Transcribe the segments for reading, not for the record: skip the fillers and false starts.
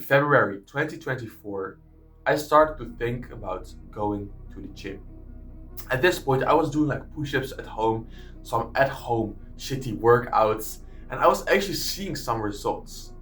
February 2024, I started to think about going to the gym. At this point, I was doing like push-ups at home, some at-home shitty workouts, and I was actually seeing some results.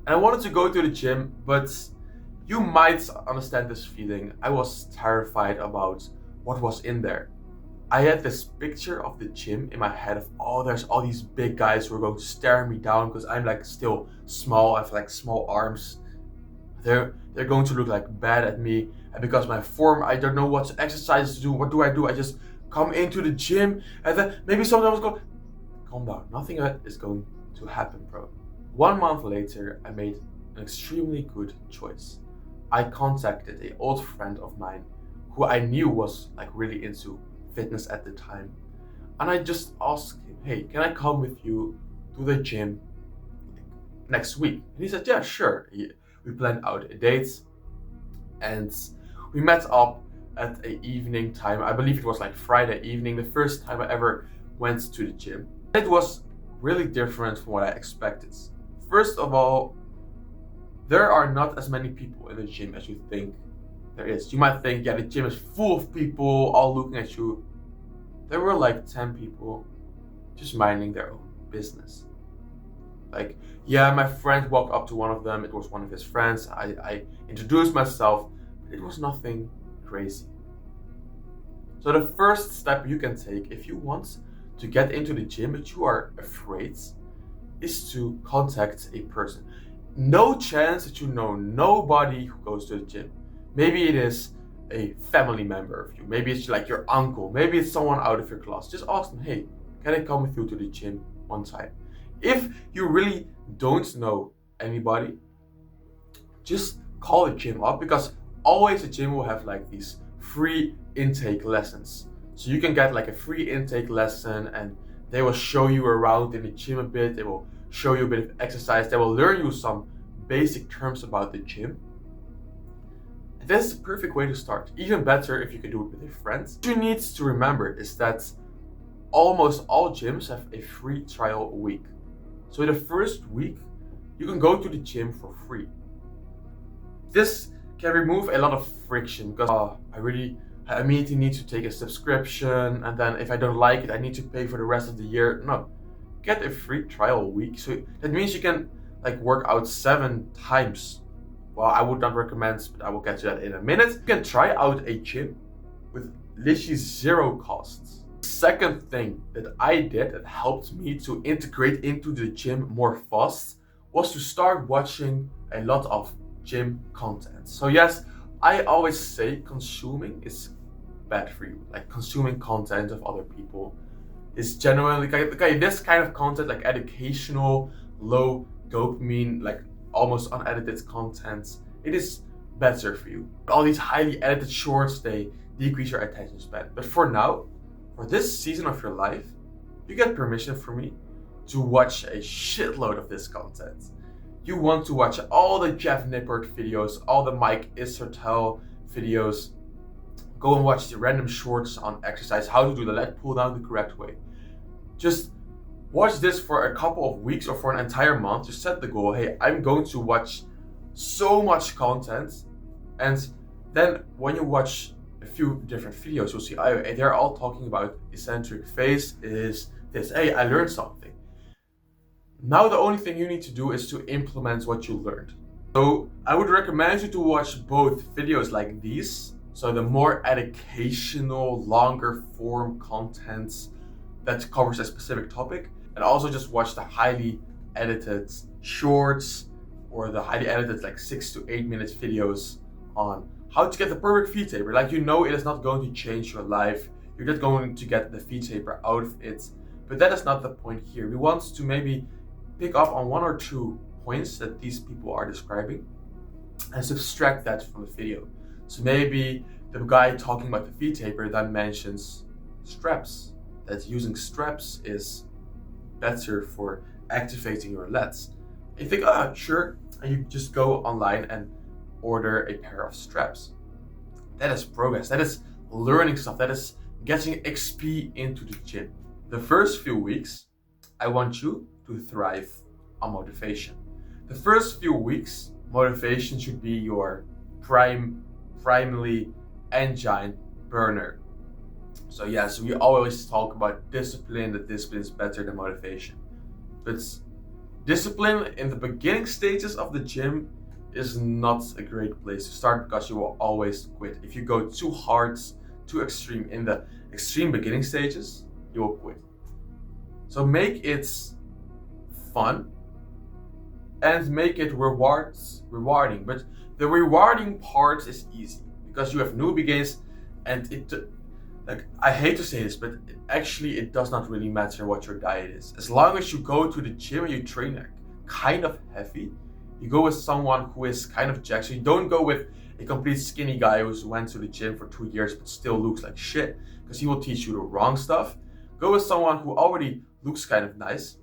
And I wanted to go to the gym, but you might understand this feeling. I was terrified about what was in there. I had this picture of the gym in my head of, oh, there's all these big guys who are going to stare me down because I'm like still small. I have like small arms. They're going to look like bad at me, and because my form, I don't know what exercises to do. What do? I just come into the gym, and then maybe someone was going, calm down. Nothing is going to happen, bro. 1 month later, I made an extremely good choice. I contacted an old friend of mine who I knew was like really into fitness at the time, and I just asked him, hey, can I come with you to the gym next week? And he said, yeah, sure. We planned out a date, and we met up at a evening time. I believe it was like Friday evening, the first time I ever went to the gym. It was really different from what I expected. First of all, there are not as many people in the gym as you think there is. You might think, yeah, the gym is full of people all looking at you. There were like 10 people just minding their own business. Like, yeah, my friend walked up to one of them. It was one of his friends. I introduced myself, but it was nothing crazy. So the first step you can take if you want to get into the gym but you are afraid is to contact a person. No chance that you know nobody who goes to the gym. Maybe it is a family member of you. Maybe it's like your uncle. Maybe it's someone out of your class. Just ask them, hey, can I come with you to the gym one time? If you really don't know anybody, just call the gym up, because always the gym will have like these free intake lessons. So you can get like a free intake lesson, and they will show you around in the gym a bit. They will show you a bit of exercise. They will learn you some basic terms about the gym. And that's the perfect way to start. Even better if you can do it with a friend. What you need to remember is that almost all gyms have a free trial a week. So the first week, you can go to the gym for free. This can remove a lot of friction, because I immediately need to take a subscription, and then if I don't like it, I need to pay for the rest of the year. No, get a free trial week. So that means you can like work out 7 times. Well, I would not recommend, but I will get to that in a minute. You can try out a gym with literally zero costs. Second thing that I did that helped me to integrate into the gym more fast was to start watching a lot of gym content. So yes, I always say consuming is bad for you. Like consuming content of other people is generally this kind of content, like educational, low dopamine, like almost unedited content, it is better for you. All these highly edited shorts, they decrease your attention span. But for now, for this season of your life, you get permission from me to watch a shitload of this content. You want to watch all the Jeff Nippert videos, all the Mike Isertel videos. Go and watch the random shorts on exercise, how to do the leg pull down the correct way. Just watch this for a couple of weeks or for an entire month. Just set the goal, hey, I'm going to watch so much content. And then when you watch a few different videos, you'll see they're all talking about eccentric phase is this. Hey, I learned something. Now the only thing you need to do is to implement what you learned. So I would recommend you to watch both videos like these, so the more educational, longer form content that covers a specific topic, and also just watch the highly edited shorts or the highly edited like 6 to 8 minute videos on how to get the perfect feet taper. Like, you know, it is not going to change your life. You're just going to get the feet taper out of it. But that is not the point here. We want to maybe pick up on 1 or 2 points that these people are describing and subtract that from the video. So maybe the guy talking about the feet taper then mentions straps. That using straps is better for activating your lats. And you think, sure. And you just go online and order a pair of straps. That is progress. That is learning stuff. That is getting XP into the gym. The first few weeks, I want you to thrive on motivation. The first few weeks, motivation should be your primary engine burner. So yes, we always talk about discipline, that discipline is better than motivation. But discipline in the beginning stages of the gym is not a great place to start because you will always quit. If you go too hard, too extreme in the extreme beginning stages, you will quit. So make it fun and make it rewarding. But the rewarding part is easy because you have newbie gains, and I hate to say this, but it does not really matter what your diet is. As long as you go to the gym and you train like kind of heavy, you go with someone who is kind of jacked. So you don't go with a complete skinny guy who's went to the gym for 2 years but still looks like shit, because he will teach you the wrong stuff. Go with someone who already looks kind of nice.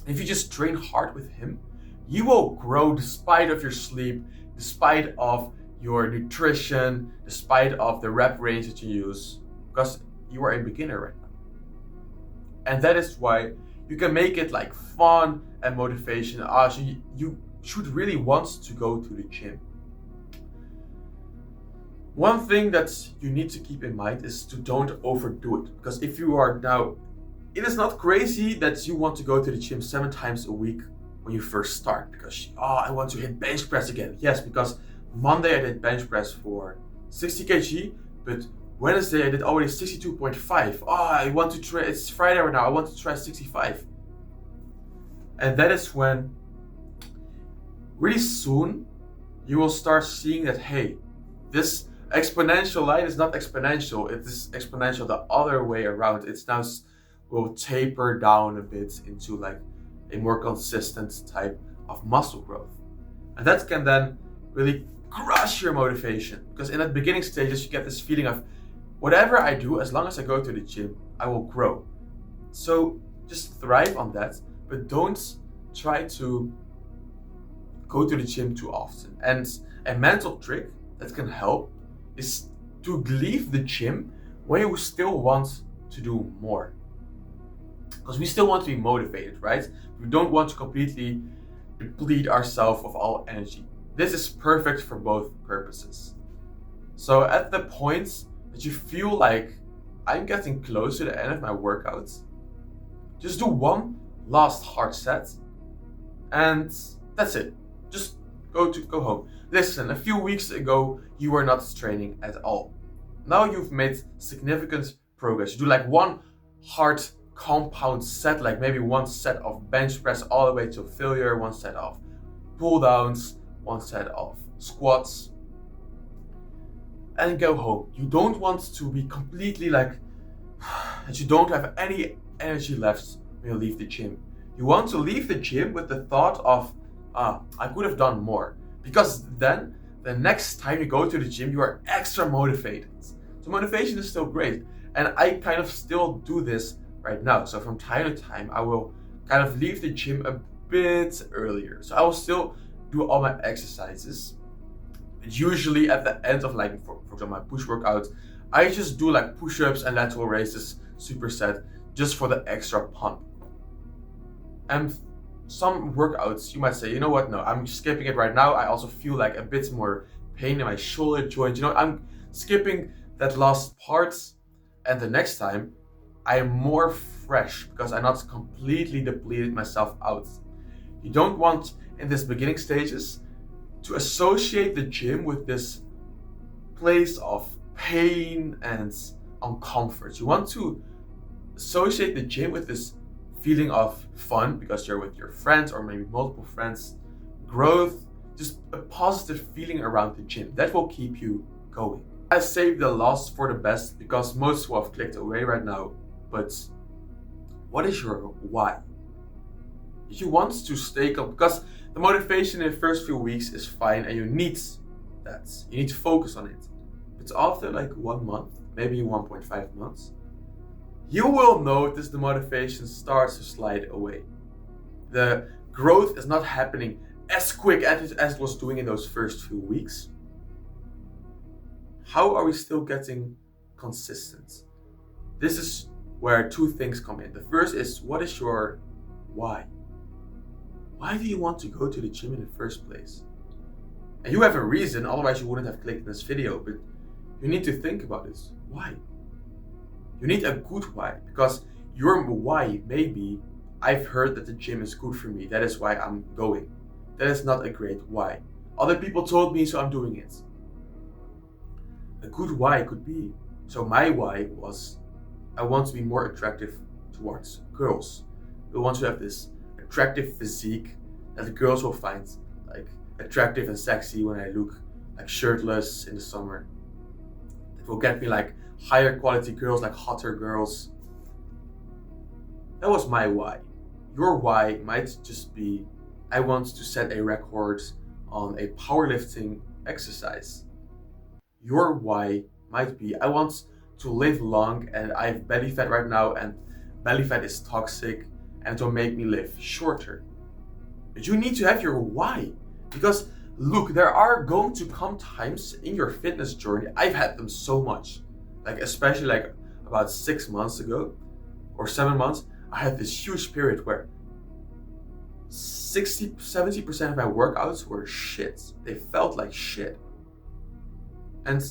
If you just train hard with him, you will grow despite of your sleep, despite of your nutrition, despite of the rep range that you use, because you are a beginner right now. And that is why you can make it like fun and motivation. So you should really want to go to the gym. One thing that you need to keep in mind is to don't overdo it. Because if you are now, it is not crazy that you want to go to the gym 7 times a week when you first start. Because, I want to hit bench press again. Yes, because Monday I did bench press for 60 kg, but Wednesday I did already 62.5. I want to try, it's Friday right now, I want to try 65. And that is when, really soon, you will start seeing that, hey, this exponential line is not exponential, it is exponential the other way around. It's now will taper down a bit into like a more consistent type of muscle growth. And that can then really crush your motivation, because in the beginning stages you get this feeling of whatever I do, as long as I go to the gym, I will grow. So just thrive on that, but don't try to go to the gym too often. And a mental trick that can help is to leave the gym when you still want to do more. Because we still want to be motivated, right? We don't want to completely deplete ourselves of all energy. This is perfect for both purposes. So at the point that you feel like I'm getting close to the end of my workouts, just do one last hard set and that's it. Just go home. Listen, a few weeks ago you were not training at all. Now you've made significant progress. You do like one hard compound set, like maybe one set of bench press all the way to failure, one set of pull downs, one set of squats, and go home. You don't want to be completely like that you don't have any energy left when you leave the gym. You want to leave the gym with the thought of, I could have done more. Because then, the next time you go to the gym, you are extra motivated. So motivation is still great. And I kind of still do this right now. So from time to time, I will kind of leave the gym a bit earlier. So I will still do all my exercises. But usually at the end of like, for example, my push workout, I just do like push-ups and lateral raises, superset, just for the extra pump. And some workouts, you might say, you know what, no, I'm skipping it right now. I also feel like a bit more pain in my shoulder joint. I'm skipping that last part, and the next time I am more fresh because I not completely depleted myself out. You don't want in this beginning stages to associate the gym with this place of pain and uncomfort. You want to associate the gym with this feeling of fun because you're with your friends or maybe multiple friends, growth, just a positive feeling around the gym. That will keep you going. I saved the last for the best because most will have clicked away right now, but what is your why? If you want to stay because the motivation in the first few weeks is fine and you need that. You need to focus on it. But after like 1 month, maybe 1.5 months, you will notice the motivation starts to slide away. The growth is not happening as quick as it was doing in those first few weeks. How are we still getting consistent? This is where 2 things come in. The first is, what is your why? Why do you want to go to the gym in the first place? And you have a reason, otherwise you wouldn't have clicked this video, but you need to think about this. Why? You need a good why, because your why may be, I've heard that the gym is good for me, that is why I'm going. That is not a great why. Other people told me, so I'm doing it. A good why could be, so my why was, I want to be more attractive towards girls. I want to have this attractive physique that the girls will find like attractive and sexy when I look like shirtless in the summer. It will get me like higher quality girls, like hotter girls. That was my why. Your why might just be, I want to set a record on a powerlifting exercise. Your why might be, I want to live long and I have belly fat right now and belly fat is toxic and it will make me live shorter. But you need to have your why, because look, there are going to come times in your fitness journey, I've had them so much, like especially like about 6 months ago or 7 months, I had this huge period where 60-70% of my workouts were shit. They felt like shit. And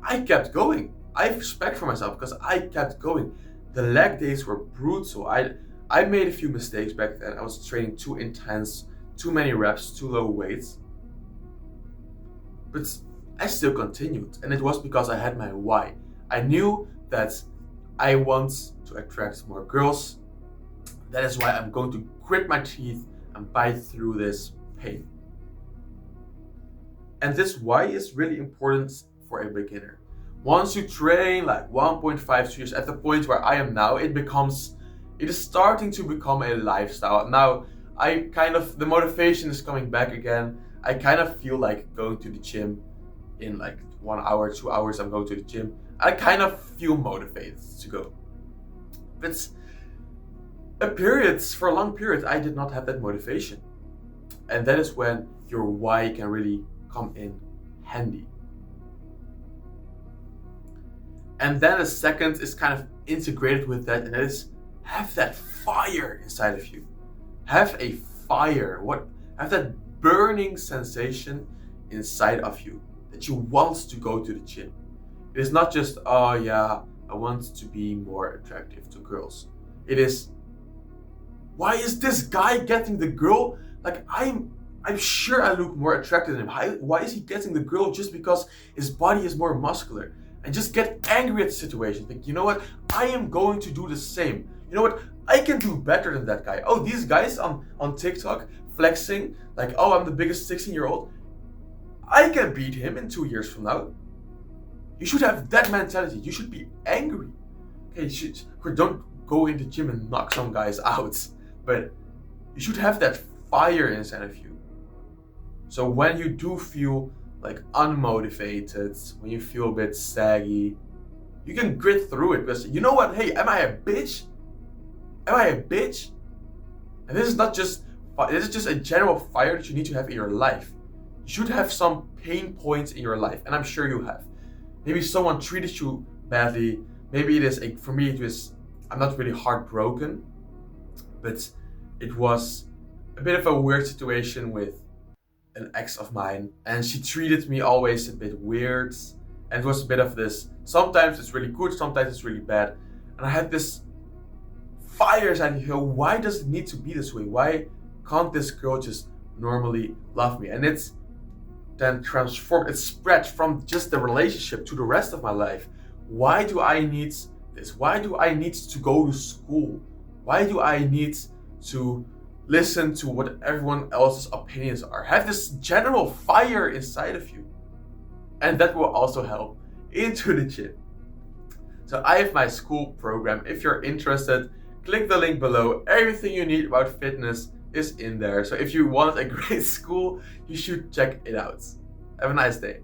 I kept going. I have respect for myself because I kept going. The leg days were brutal. I made a few mistakes back then. I was training too intense, too many reps, too low weights. But I still continued, and it was because I had my why. I knew that I want to attract more girls. That is why I'm going to grit my teeth and bite through this pain. And this why is really important for a beginner. Once you train like 1.5 years at the point where I am now, it is starting to become a lifestyle. Now, the motivation is coming back again. I kind of feel like going to the gym in like 1 hour, 2 hours, I'm going to the gym. I kind of feel motivated to go. But for a long period, I did not have that motivation. And that is when your why can really come in handy. And then a second is kind of integrated with that, and that is have that fire inside of you. Have a fire. Have that burning sensation inside of you that you want to go to the gym. It is not just, oh yeah, I want to be more attractive to girls. It is, why is this guy getting the girl? Like I'm sure I look more attractive than him. Why is he getting the girl just because his body is more muscular? And just get angry at the situation. Think, you know what? I am going to do the same. You know what? I can do better than that guy. Oh, these guys on TikTok flexing like, oh, I'm the biggest 16-year-old. I can beat him in 2 years from now. You should have that mentality. You should be angry. Okay, don't go in the gym and knock some guys out. But you should have that fire inside of you. So when you do feel like unmotivated, when you feel a bit saggy, you can grit through it because you know what? Hey, am I a bitch? Am I a bitch? And this is just a general fire that you need to have in your life. You should have some pain points in your life, and I'm sure you have. Maybe someone treated you badly. Maybe for me, I'm not really heartbroken, but it was a bit of a weird situation with an ex of mine, and she treated me always a bit weird, and it was a bit of this, sometimes it's really good, sometimes it's really bad, and I had this fire inside me. Why does it need to be this way? Why can't this girl just normally love me? And it's then transformed, it spread from just the relationship to the rest of my life. Why do I need this? Why do I need to go to school? Why do I need to listen to what everyone else's opinions are? Have this general fire inside of you. And that will also help into the gym. So I have my school program. If you're interested, click the link below. Everything you need about fitness is in there. So if you want a great school, you should check it out. Have a nice day.